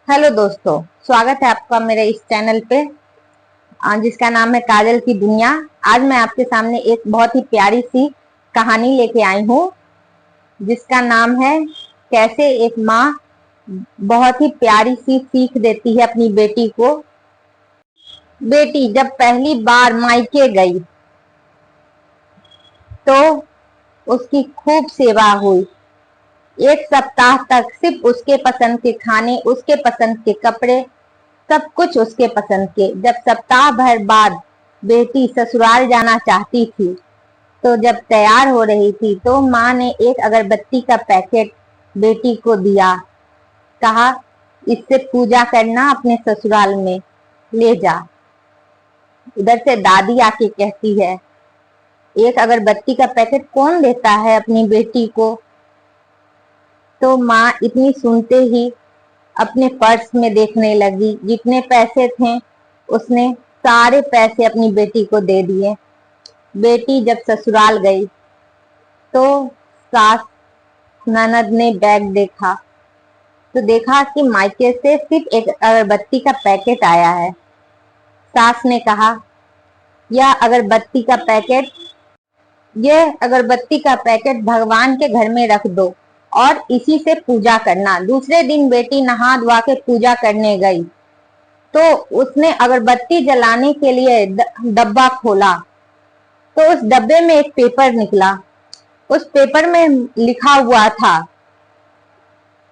Hello दोस्तों, स्वागत है आपका मेरे इस चैनल पे जिसका नाम है काजल की दुनिया। आज मैं आपके सामने एक बहुत ही प्यारी सी कहानी लेके आई हूँ जिसका नाम है कैसे एक माँ बहुत ही प्यारी सी सीख देती है अपनी बेटी को। बेटी जब पहली बार मायके गई तो उसकी खूब सेवा हुई। एक सप्ताह तक सिर्फ उसके पसंद के खाने, उसके पसंद के कपड़े, सब कुछ उसके पसंद के। जब सप्ताह भर बाद बेटी ससुराल जाना चाहती थी तो जब तैयार हो रही थी तो माँ ने एक अगरबत्ती का पैकेट बेटी को दिया। कहा, इससे पूजा करना अपने ससुराल में ले जा। उधर से दादी आके कहती है, एक अगरबत्ती का पैकेट कौन देता है अपनी बेटी को। तो माँ इतनी सुनते ही अपने पर्स में देखने लगी। जितने पैसे थे उसने सारे पैसे अपनी बेटी को दे दिए। बेटी जब ससुराल गई तो सास ननद ने बैग देखा तो देखा कि मायके से सिर्फ एक अगरबत्ती का पैकेट आया है। सास ने कहा, यह अगरबत्ती का पैकेट भगवान के घर में रख दो और इसी से पूजा करना। दूसरे दिन बेटी नहा धोआ के पूजा करने गई तो उसने अगरबत्ती जलाने के लिए डब्बा खोला तो उस डब्बे में एक पेपर निकला। उस पेपर में लिखा हुआ था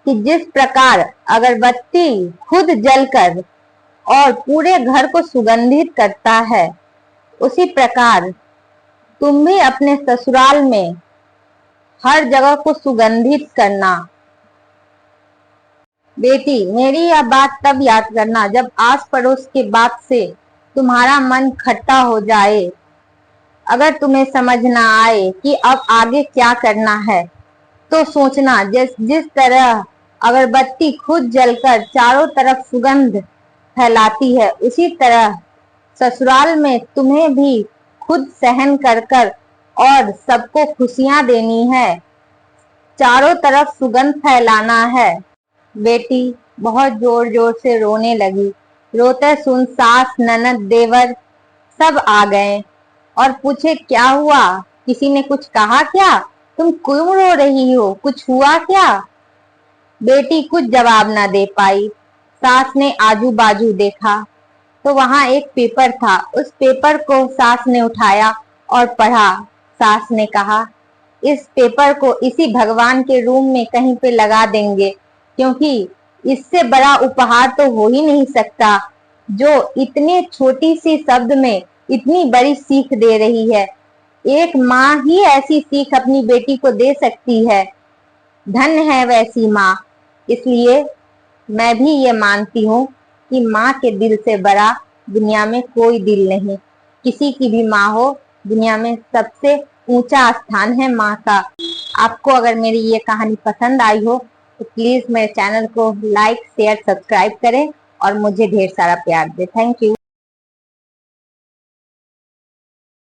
कि जिस प्रकार अगरबत्ती खुद जलकर और पूरे घर को सुगंधित करता है, उसी प्रकार तुम भी अपने ससुराल में हर जगह को सुगंधित करना। बेटी, मेरी यह बात तब याद करना जब आस पड़ोस के बात से तुम्हारा मन खट्टा हो जाए। अगर तुम्हें समझ ना आए कि अब आगे क्या करना है तो सोचना, जिस तरह अगरबत्ती खुद जलकर चारों तरफ सुगंध फैलाती है, उसी तरह ससुराल में तुम्हें भी खुद सहन कर और सबको खुशियां देनी है, चारों तरफ सुगंध फैलाना है। बेटी बहुत जोर जोर से रोने लगी। रोते सुन सास ननद देवर सब आ गए और पूछे, क्या हुआ, किसी ने कुछ कहा क्या, तुम क्यों रो रही हो, कुछ हुआ क्या। बेटी कुछ जवाब ना दे पाई। सास ने आजू बाजू देखा तो वहां एक पेपर था। उस पेपर को सास ने उठाया और पढ़ा। सास ने कहा, इस पेपर को इसी भगवान के रूम में कहीं पे लगा देंगे, क्योंकि इससे बड़ा उपहार तो हो ही नहीं सकता जो इतने छोटी सी शब्द में इतनी बड़ी सीख दे रही है। एक माँ ही ऐसी सीख अपनी बेटी को दे सकती है। धन्य है वैसी माँ। इसलिए मैं भी ये मानती हूँ कि माँ के दिल से बड़ा दुनिया में कोई दिल नहीं। किसी की भी माँ हो, दुनिया में सबसे ऊंचा स्थान है माँ का। आपको अगर मेरी ये कहानी पसंद आई हो तो प्लीज मेरे चैनल को लाइक शेयर सब्सक्राइब करें और मुझे ढेर सारा प्यार दें। Thank you.